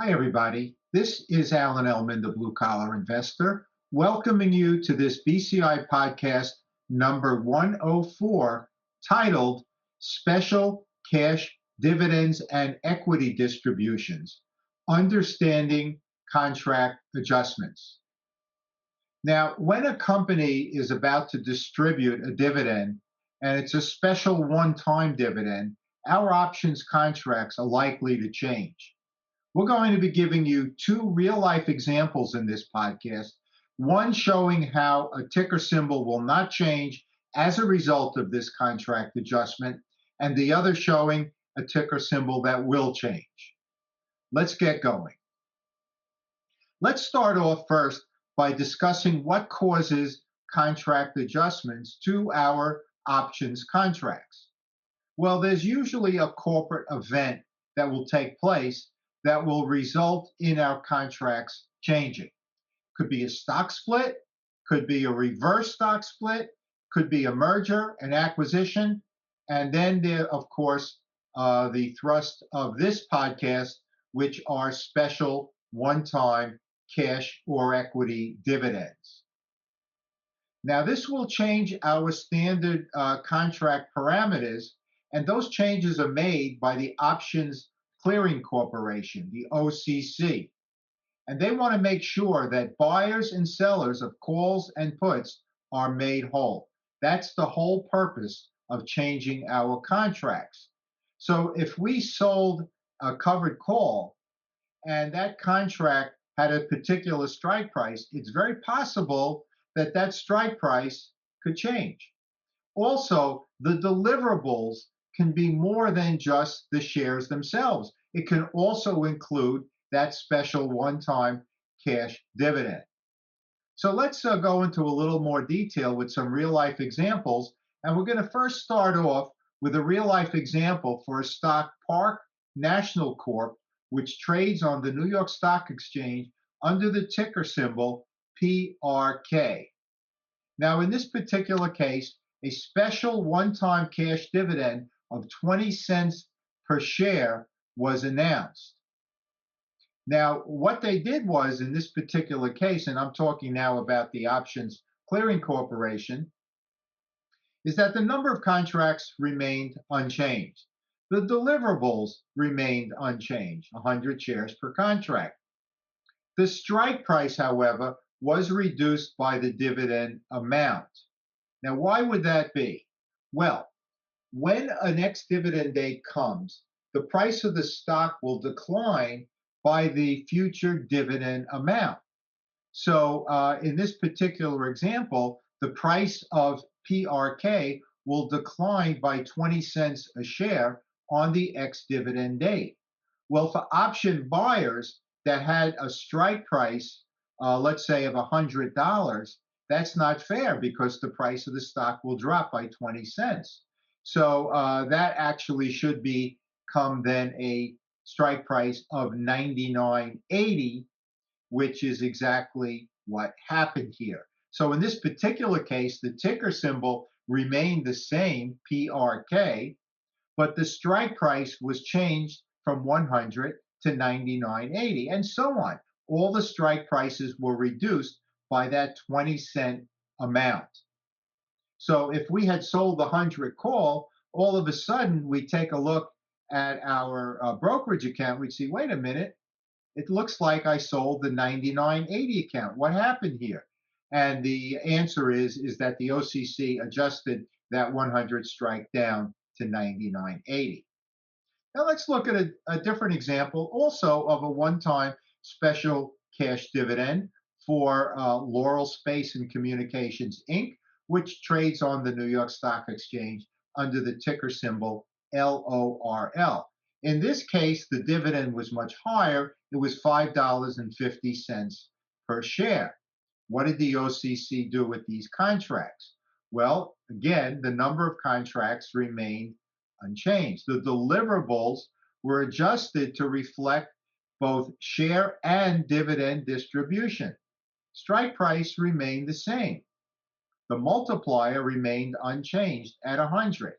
Hi, everybody. This is Alan Ellman, the blue collar investor, welcoming you to this BCI podcast number 104 titled Special Cash Dividends and Equity Distributions Understanding Contract Adjustments. Now, when a company is about to distribute a dividend and it's a special one time dividend, our options contracts are likely to change. We're going to be giving you two real life examples in this podcast, one showing how a ticker symbol will not change as a result of this contract adjustment, and the other showing a ticker symbol that will change. Let's get going. Let's start off first by discussing what causes contract adjustments to our options contracts. Well, there's usually a corporate event that will take place that will result in our contracts changing. Could be a stock split, could be a reverse stock split, could be a merger, an acquisition, and then there, of course, the thrust of this podcast, which are special one-time cash or equity dividends. Now, this will change our standard contract parameters, and those changes are made by the Options Clearing Corporation, the OCC. And they want to make sure that buyers and sellers of calls and puts are made whole. That's the whole purpose of changing our contracts. So if we sold a covered call and that contract had a particular strike price, it's very possible that that strike price could change. Also, the deliverables can be more than just the shares themselves. It can also include that special one-time cash dividend. So let's go into a little more detail with some real-life examples. And we're going to first start off with a real-life example for a stock, Park National Corp, which trades on the New York Stock Exchange under the ticker symbol PRK. Now, in this particular case, a special one-time cash dividend of 20 cents per share was announced. Now, what they did was, in this particular case, and I'm talking now about the Options Clearing Corporation, is that the number of contracts remained unchanged. The deliverables remained unchanged, 100 shares per contract. The strike price, however, was reduced by the dividend amount. Now, why would that be? Well, when an ex-dividend date comes, the price of the stock will decline by the future dividend amount. So in this particular example, the price of PRK will decline by 20 cents a share on the ex-dividend date. Well, for option buyers that had a strike price, let's say of $100, that's not fair because the price of the stock will drop by 20 cents. So that actually should become then a strike price of $99.80, which is exactly what happened here. So in this particular case, the ticker symbol remained the same, PRK, but the strike price was changed from 100 to 99.80, and so on. All the strike prices were reduced by that 20-cent amount. So if we had sold the 100 call, all of a sudden we take a look at our brokerage account, we'd see, wait a minute, it looks like I sold the 99.80 account. What happened here? And the answer is that the OCC adjusted that 100 strike down to 99.80. Now let's look at a different example also of a one-time special cash dividend for Laurel Space and Communications, Inc., which trades on the New York Stock Exchange under the ticker symbol LORL. In this case, the dividend was much higher. It was $5.50 per share. What did the OCC do with these contracts? Well, again, the number of contracts remained unchanged. The deliverables were adjusted to reflect both share and dividend distribution. Strike price remained the same. The multiplier remained unchanged at 100.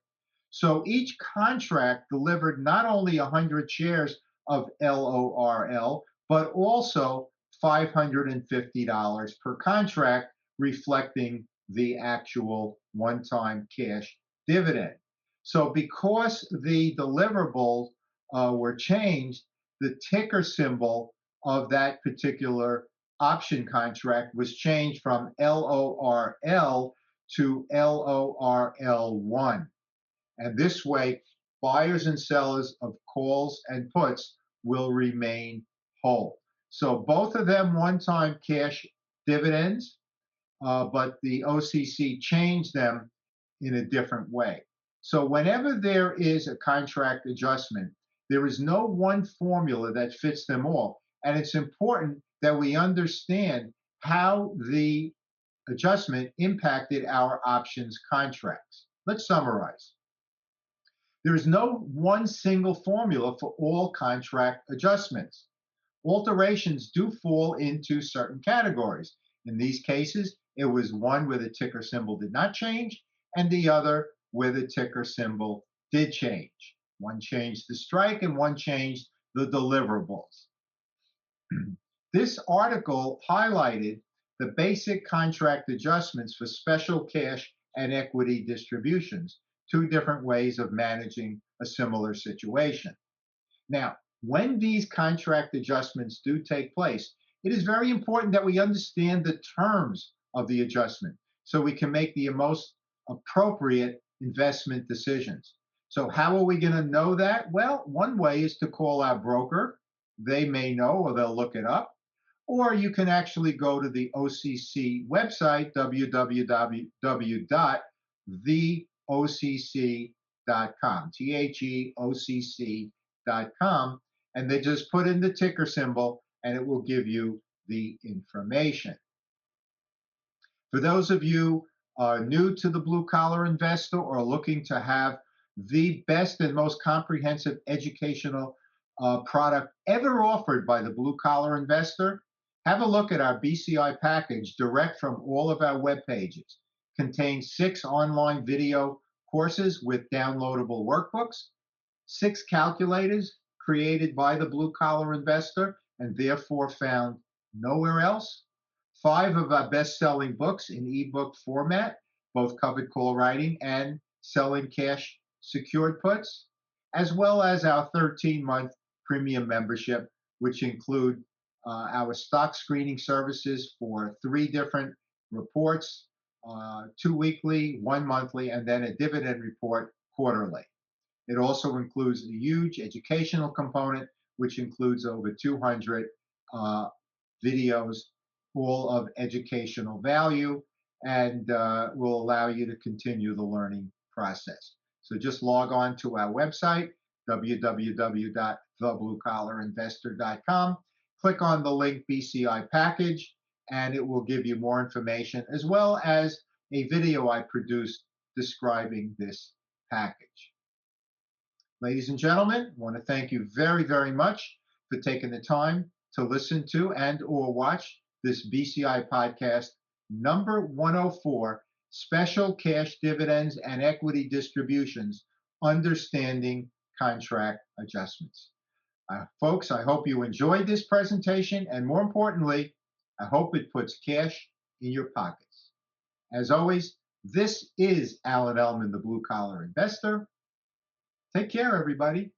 So each contract delivered not only 100 shares of LORL, but also $550 per contract, reflecting the actual one-time cash dividend. So because the deliverables were changed, the ticker symbol of that particular option contract was changed from LORL to LORL1. And this way, buyers and sellers of calls and puts will remain whole. So both of them one-time cash dividends, but the OCC changed them in a different way. So whenever there is a contract adjustment, there is no one formula that fits them all. And it's important that we understand how the adjustment impacted our options contracts. Let's summarize. There is no one single formula for all contract adjustments. Alterations do fall into certain categories. In these cases, it was one where the ticker symbol did not change, and the other where the ticker symbol did change. One changed the strike, and one changed the deliverables. This article highlighted the basic contract adjustments for special cash and equity distributions, two different ways of managing a similar situation. Now, when these contract adjustments do take place, it is very important that we understand the terms of the adjustment so we can make the most appropriate investment decisions. So how are we going to know that? Well, one way is to call our broker. They may know, or they'll look it up. Or you can actually go to the OCC website, www.theocc.com, THEOCC.com, and they just put in the ticker symbol and it will give you the information. For those of you new to the blue collar investor or looking to have the best and most comprehensive educational product ever offered by the blue collar investor, have a look at our BCI package direct from all of our web pages. Contains 6 online video courses with downloadable workbooks, 6 calculators created by the blue collar investor and therefore found nowhere else, 5 of our best-selling books in ebook format, both covered call writing and selling cash secured puts, as well as our 13-month premium membership, which include our stock screening services for 3 different reports, 2 weekly, 1 monthly, and then a dividend report quarterly. It also includes a huge educational component, which includes over 200 videos, all of educational value, and will allow you to continue the learning process. So just log on to our website, www.thebluecollarinvestor.com, click on the link BCI Package, and it will give you more information, as well as a video I produced describing this package. Ladies and gentlemen, I want to thank you very, very much for taking the time to listen to and or watch this BCI podcast number 104, Special Cash Dividends and Equity Distributions, Understanding Contract Adjustments. Folks, I hope you enjoyed this presentation, and more importantly, I hope it puts cash in your pockets. As always, this is Alan Ellman, the Blue Collar Investor. Take care, everybody.